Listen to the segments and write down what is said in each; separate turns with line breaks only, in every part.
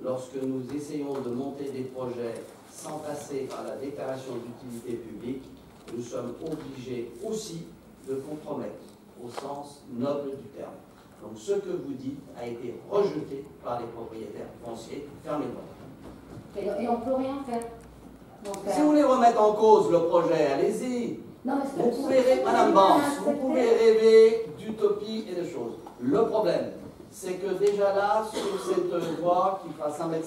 lorsque nous essayons de monter des projets sans passer par la déclaration d'utilité publique, nous sommes obligés aussi de compromettre, au sens noble du terme. Donc ce que vous dites a été rejeté par les propriétaires fonciers. Fermez-le.
Et on ne peut rien faire. Donc,
si vous voulez remettre en cause le projet, allez-y. Vous pouvez rêver, Madame Banks, vous pouvez rêver d'utopie et de choses. Le problème, c'est que déjà là, sur cette voie qui fera 5,50 m,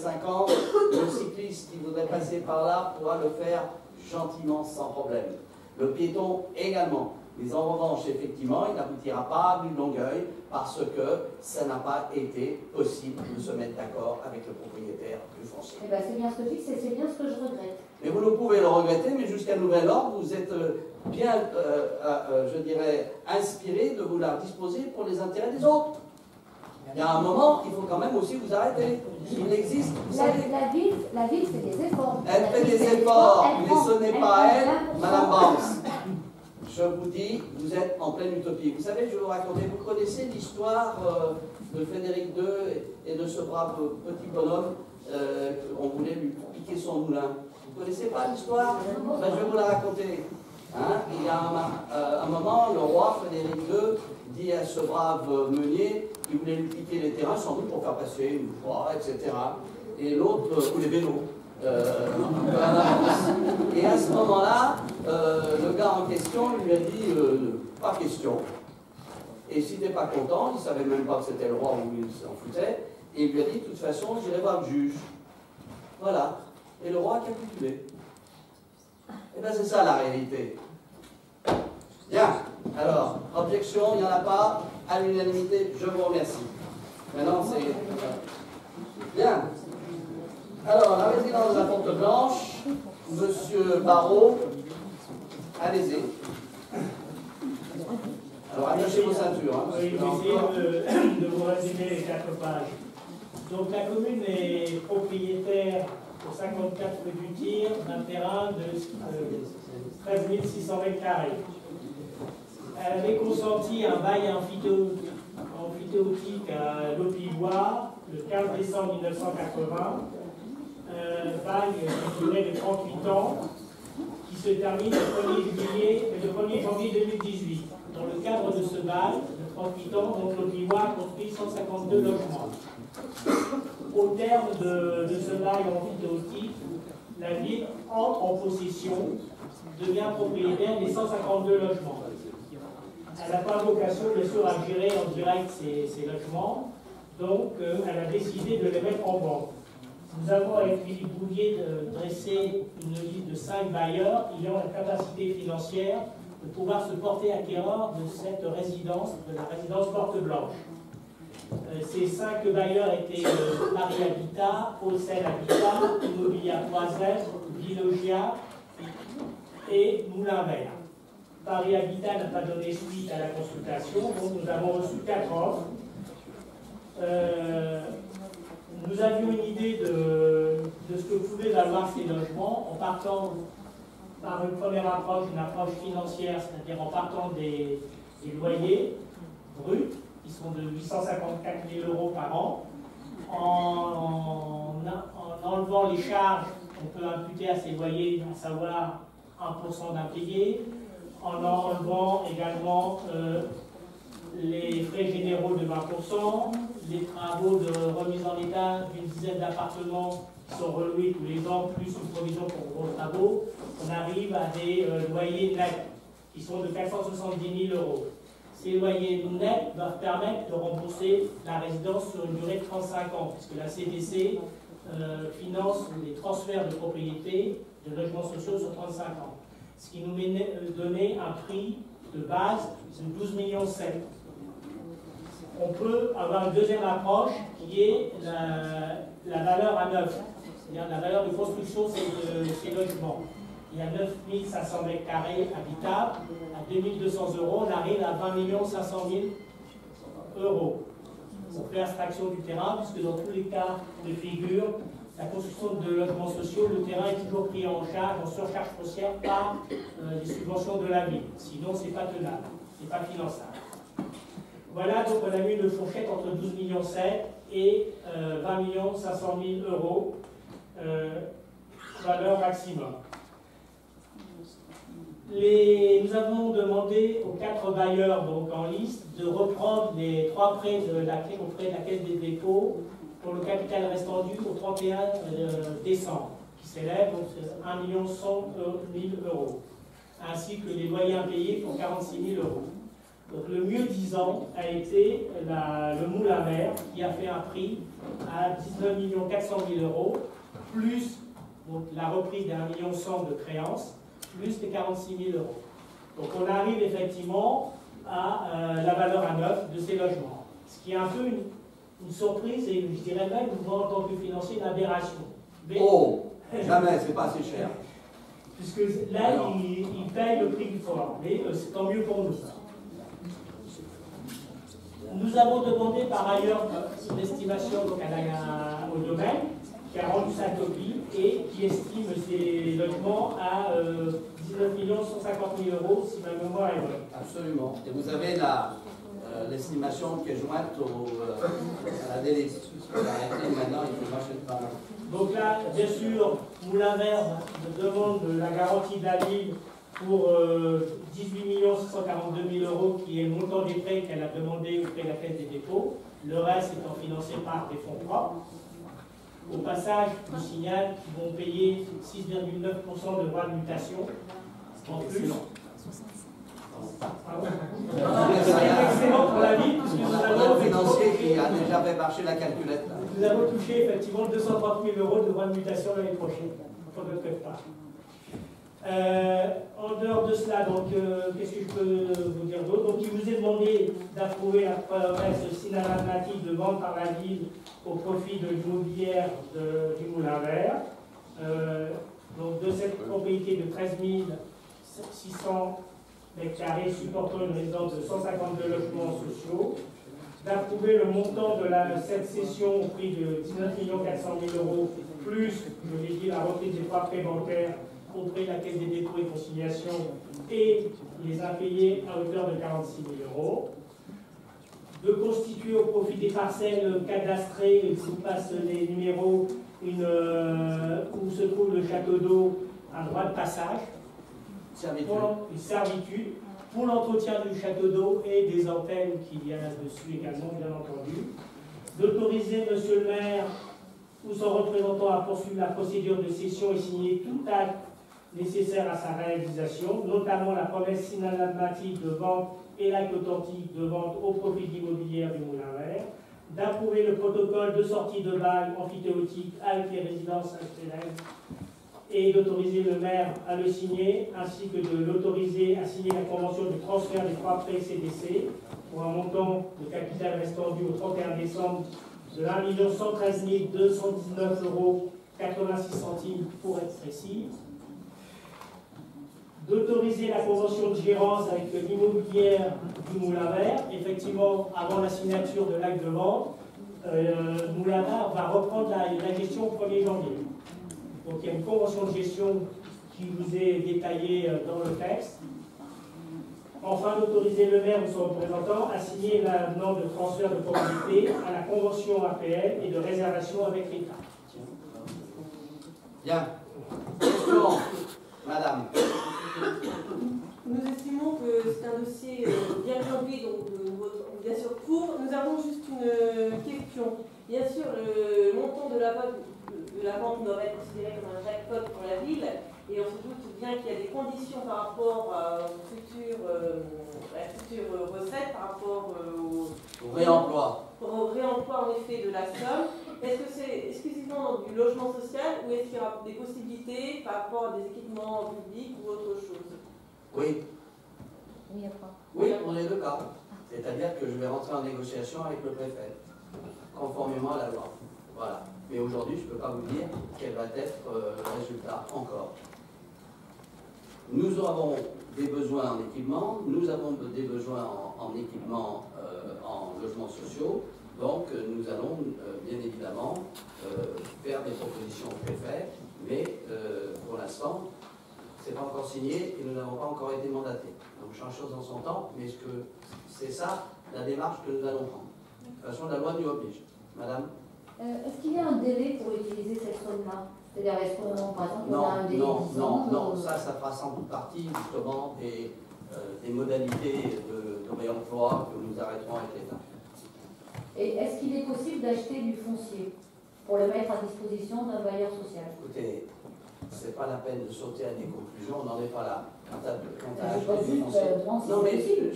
le cycliste qui voudrait passer par là pourra le faire gentiment, sans problème. Le piéton également. Mais en revanche, effectivement, il n'aboutira pas à Longueuil parce que ça n'a pas été possible de se mettre d'accord avec le propriétaire du foncier.
Eh ben, c'est bien ce que je dis, c'est bien ce que je regrette.
Et vous ne pouvez le regretter, mais jusqu'à nouvel ordre, vous êtes bien, je dirais, inspiré de vouloir disposer pour les intérêts des autres. Il y a un moment, il faut quand même aussi vous arrêter. Il existe, vous savez.
La ville fait des efforts.
Elle fait des efforts, mais ce n'est pas elle, Madame Banks. Je vous dis, vous êtes en pleine utopie. Vous savez, je vais vous raconter, vous connaissez l'histoire de Frédéric II et de ce brave petit bonhomme qu'on voulait lui piquer son moulin. Vous ne connaissez pas l'histoire? Ben, je vais vous la raconter. Hein? Il y a un moment, le roi Frédéric II dit à ce brave meunier qu'il voulait lui piquer les terrains, sans doute pour faire passer une voie, etc. Et l'autre, ou les vélos. Et à ce moment-là, le gars en question lui a dit pas question. Et s'il n'était pas content, il ne savait même pas que c'était le roi où il s'en foutait, et il lui a dit de toute façon, j'irai voir le juge. Voilà. Et le roi a capitulé. Et bien c'est ça la réalité. Bien. Alors, objection, il n'y en a pas. À l'unanimité, je vous remercie. Maintenant, c'est... Bien. Alors, la résidence de la Porte Blanche, Monsieur Barrault, allez-y. Alors, attachez vos ceintures. Hein,
oui, je vais essayer de vous résumer les 4 pages. Donc, la commune est propriétaire pour 54 rue du Tir d'un terrain de 13 600 m². Elle avait consenti un bail amphithéotique à l'Aupivoire le 15 décembre 1980. Bail d'une durée de 38 ans qui se termine le 1er janvier 2018. Dans le cadre de ce bail de 38 ans, donc l'Aupivoire construit 152 logements. Au terme de ce bail amphithéotique, la ville entre en possession, devient propriétaire des 152 logements. Elle n'a pas vocation, bien sûr, à gérer en direct ces logements, donc elle a décidé de les mettre en vente. Nous avons, avec Philippe Bouvier, dressé une liste de 5 bailleurs ayant la capacité financière de pouvoir se porter acquéreur de cette résidence, de la résidence Porte Blanche. Ces 5 bailleurs étaient Paris Habitat, Ocel Habitat, Immobilier Croisette, Villogia et Moulin Vert. Paris Habitat n'a pas donné suite à la consultation, donc nous avons reçu 4 offres. Nous avions une idée de ce que pouvaient valoir ces logements en partant par une première approche, une approche financière, c'est-à-dire en partant des loyers bruts, qui sont de 854 000 € par an, en enlevant les charges qu'on peut imputer à ces loyers, à savoir 1% d'impayés, en enlevant également les frais généraux de 20%, les travaux de remise en état d'une dizaine d'appartements qui sont reloués tous les ans, plus une provision pour gros travaux, on arrive à des loyers nets qui sont de 470 000 €. Ces loyers nets doivent permettre de rembourser la résidence sur une durée de 35 ans, puisque la CDC finance les transferts de propriété de logements sociaux sur 35 ans. Ce qui nous donnait un prix de base de 12,7 millions. On peut avoir une deuxième approche qui est la valeur à neuf, c'est-à-dire la valeur de construction de ces logements. Il y a 9 500 m² habitables, à 2 200 €, on arrive à 20 500 000 €. On fait abstraction du terrain, puisque dans tous les cas de figure, la construction de logements sociaux, le terrain est toujours pris en charge, en surcharge foncière par les subventions de la ville. Sinon, ce n'est pas tenable, ce n'est pas finançable. Voilà, donc on a mis une fourchette entre 12,7 millions et 20 500 000 euros, valeur maximum. Nous avons demandé aux 4 bailleurs donc en liste de reprendre les 3 prêts auprès de la Caisse des dépôts pour le capital restant dû au 31 décembre, qui s'élève donc à 1 100 000 euros, ainsi que les loyers impayés pour 46 000 euros. Donc le mieux disant a été le moule à mer, qui a fait un prix à 19 400 000 euros, plus donc, la reprise des 1 100 000 de créances, plus les 46 000 euros. Donc on arrive effectivement à la valeur à neuf de ces logements. Ce qui est un peu une surprise et je dirais même, en tant que financier, une aberration. Mais,
oh, jamais, c'est pas assez cher.
Puisque là, ils payent le prix du fort, mais c'est tant mieux pour nous. Nous avons demandé par ailleurs une estimation donc, au domaine, qui a rendu sa copie et qui estime ces logements à 19 150 000 euros, si ma mémoire est bonne.
Absolument. Et vous avez l'estimation qui est jointe à la délice. Maintenant, il faut marcher de pas mal.
Donc là, bien sûr, Moulin Vert demande la garantie de la ville pour 18 642 000 euros, qui est le montant des prêts qu'elle a demandé auprès de la Caisse des dépôts, le reste étant financé par des fonds propres. Au passage, je vous signale qu'ils vont payer 6,9% de droits de mutation en plus. C'est excellent pour la ville, puisque nous avons
le financier qui a déjà fait marcher la calculette.
Nous avons touché effectivement 230 000 euros de droits de mutation l'année prochaine, pour notre part. En dehors de cela, donc, qu'est-ce que je peux vous dire d'autre? Donc, il vous est demandé d'approuver la promesse synalmatique de vente par la ville au profit de l'immobilière du Moulin Vert. Donc, de cette propriété de 13 600 mètres carrés supportant une résidence de 152 logements sociaux, d'approuver le montant de cette cession au prix de 19 400 000 euros, plus, je l'ai dit, la reprise des 3 prêts bancaires auprès de la Caisse des dépôts et consignations et les impayés à hauteur de 46 000 euros. De constituer au profit des parcelles cadastrées, je vous passe les numéros, où se trouve le château d'eau, un droit de passage, une servitude, pour l'entretien du château d'eau et des antennes qu'il y a là-dessus également, bien entendu. D'autoriser monsieur le maire ou son représentant à poursuivre la procédure de cession et signer tout acte nécessaire à sa réalisation, notamment la promesse synalmatique de vente et l'acte authentique de vente au profit de l'immobilière du Moulin Vert, d'approuver le protocole de sortie de bail amphithéotique avec les résidences HLM et d'autoriser le maire à le signer, ainsi que de l'autoriser à signer la convention de transfert des 3 prêts CDC pour un montant de capital restant dû au 31 décembre de 1 113 219 euros 86 centimes pour être précis. D'autoriser la convention de gérance avec l'immobilière du Moulin Vert. Effectivement, avant la signature de l'acte de vente, Moulin Vert va reprendre la gestion au 1er janvier. Donc il y a une convention de gestion qui vous est détaillée dans le texte. Enfin, d'autoriser le maire ou son représentant à signer l'avenant de transfert de propriété à la convention APL et de réservation avec l'État.
Bien. Question, madame.
Nous estimons que c'est un dossier bien rempli, donc bien sûr court. Nous avons juste une question. Bien sûr, le montant de la vente doit être considéré comme un jackpot pour la ville, et on se doute bien qu'il y a des conditions par rapport à la future recette, par rapport
au réemploi.
Au réemploi en effet de la somme. Est-ce que c'est exclusivement du logement social ou est-ce qu'il y aura des possibilités par rapport à des équipements publics ou autre chose?
Oui.
Oui, après.
Oui, dans les deux cas. C'est-à-dire que je vais rentrer en négociation avec le préfet, conformément à la loi. Voilà. Mais aujourd'hui, je ne peux pas vous dire quel va être le résultat encore. Nous avons des besoins en équipement, nous avons des besoins en équipement en logements sociaux, donc nous allons bien évidemment faire des propositions au préfet, mais pour l'instant, ce n'est pas encore signé et nous n'avons pas encore été mandatés. Donc chaque chose en son temps, mais c'est ça la démarche que nous allons prendre. De toute façon, la loi nous oblige. Madame?
Est-ce qu'il y a un délai pour utiliser cette somme-là? C'est-à-dire, est-ce qu'on, par exemple, on a un délai de 10 ans
non, ça fera sans doute partie justement des modalités de réemploi que nous arrêterons avec l'État.
Et est-ce qu'il est possible d'acheter du foncier pour le mettre à disposition d'un bailleur social?
Écoutez, c'est pas la peine de sauter à des conclusions, on n'en est pas là. Quand tu as
Je
acheté du
dis,
foncier. Non, mais
possible.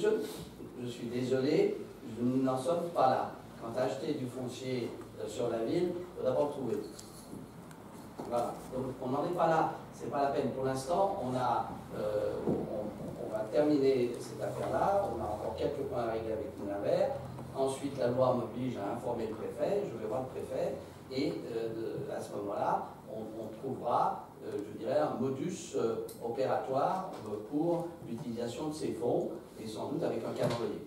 je suis désolé, nous n'en sommes pas là. Quand tu as acheté du foncier sur la ville, il faut d'abord le trouver. Voilà, donc on n'en est pas là, c'est pas la peine. Pour l'instant, on va terminer cette affaire-là, on a encore quelques points à régler avec Moulin-Vert. Ensuite, la loi m'oblige à informer le préfet, je vais voir le préfet, et à ce moment-là, on trouvera, je dirais, un modus opératoire pour l'utilisation de ces fonds, et sans doute avec un calendrier.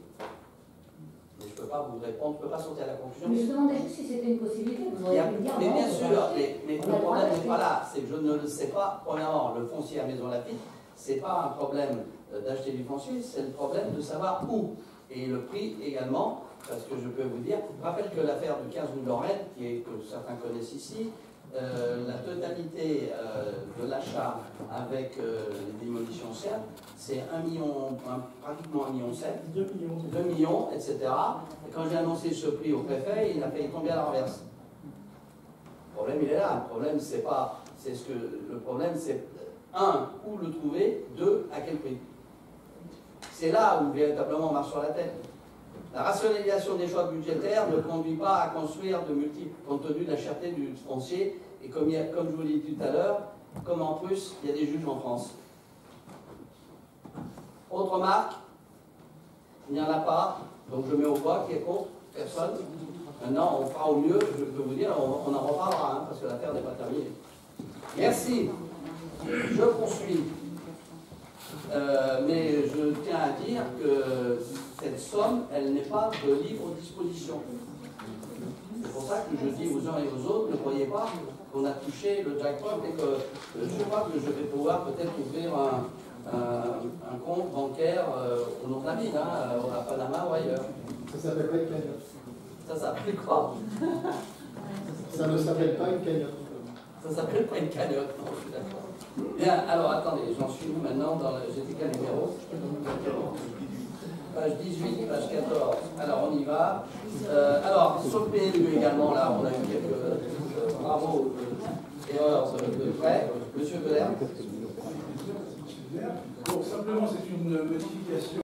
Mais je ne peux pas vous répondre, je ne peux pas sauter à la conclusion.
Mais je demandais juste si c'était une possibilité. Vous auriez pu me dire,
mais
non,
bien sûr, mais le problème n'est pas
là.
là, c'est que je ne le sais pas. Premièrement, le foncier à Maison Lafitte, ce n'est pas un problème d'acheter du foncier, c'est le problème de savoir où. Et le prix également, parce que je peux vous dire, je rappelle que l'affaire du 15 rue Lorraine, que certains connaissent ici, la totalité de l'achat avec les démolitions serres, c'est pratiquement 1,7 million, 2 millions, etc. Et quand j'ai annoncé ce prix au préfet, il a fait tomber à la renverse. Le problème, il est là. Le problème, c'est pas. Le problème, c'est un, où le trouver, deux, à quel prix. C'est là où véritablement on marche sur la tête. La rationalisation des choix budgétaires ne conduit pas à construire de multiples, compte tenu de la cherté du foncier. Et comme je vous l'ai dit tout à l'heure, comme en Prusse, il y a des juges en France. Autre remarque? Il n'y en a pas, donc je mets au vote. Qui est contre? Personne. Maintenant, on fera au mieux, je peux vous dire, on en reparlera, hein, parce que l'affaire n'est pas terminée. Merci. Je poursuis. Mais je tiens à dire que cette somme, elle n'est pas de libre disposition. C'est pour ça que je dis aux uns et aux autres, ne croyez pas qu'on a touché le jackpot et que je crois que je vais pouvoir peut-être ouvrir un compte bancaire au nom de la ville, hein, à Panama ou ailleurs.
Ça s'appelle pas une cagnotte.
Ça s'appelle quoi?
Ça ne s'appelle pas une cagnotte.
Ça s'appelle pas une cagnotte, non, je suis d'accord. Bien, alors attendez, j'en suis où maintenant dans j'étais quel numéro? Page 18, page 14. Alors on y va. Alors, sur le PLU également, là, on a eu quelques travaux erreurs de près. Monsieur Belair.
Bon, simplement, c'est une modification.